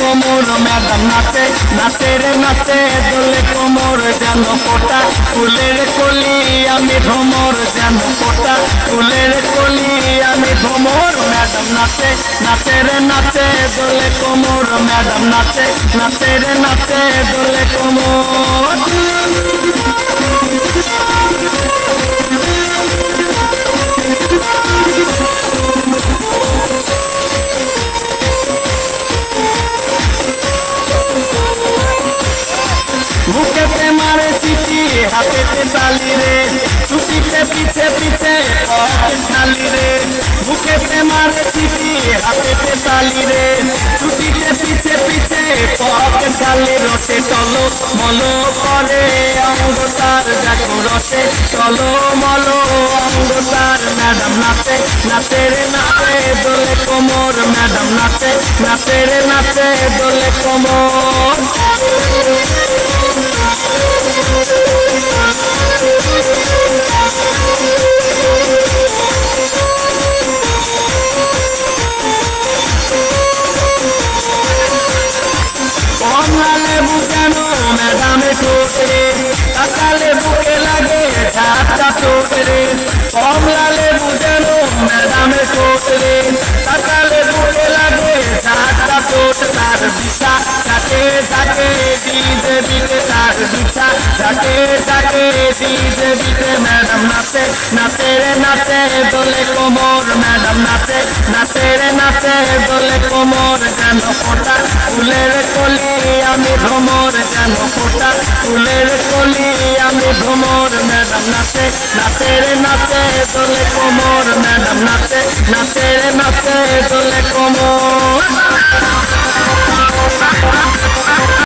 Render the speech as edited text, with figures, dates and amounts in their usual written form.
কোমর ম্যাডাম নাচে নাচে রে নাচে দোলে কোমর যেন কোটা ফুলের কলি আমি ভ্রমর যেন কোটা ফুলের কলি আমি ভ্রমর ম্যাডাম নাচে নাচে রে নাচে দোলে কোমর ম্যাডাম নাচে নাচে রে নাচে দোলে কোমর বুকেতে মারে সিটি হাতেতে তালি রে ছুটিতে পিছে পিছে পকেট খালি রে বুকেতে মারে সিটি হাতেতে তালি রে ছুটিতে পিছে পিছে পকেট খালি রসে টলো মলো করে অঙ্গ তার দেখো রসে টলো মলো অঙ্গ তার ম্যাডাম নাচে নাচে রে নাচে দোলে কোমর ম্যাডাম নাচে নাচে রে নাচে দোলে কোমর কমলা লেবু কেন ম্যাডামে ঠোঁটরে কাঁচালে বুকে লাগে ঝাপটা ঠোঁটরে কমলা লেবু যেন ম্যাডামে ঠোঁটরে কাঁচালে বুকে লাগে ঝাপটা ঠোঁট তার দিশা যাকে যাকে দিতে দিতে তার দিশা যাকে যাকে দিতে দিতে ম্যাডাম নাচে নাচে রে নাচে দোলে কোমর ম্যাডাম নাচে নাচে রে নাচে দোলে কোমর যেন কোটা ফুলের কলি আমি ভ্রমর যেন কোটা ফুলের কলি আমি ভ্রমর ম্যাডাম নাচে নাচে রে নাচে দোলে কোমর ম্যাডাম নাচে নাচে রে নাচে দোলে কোমর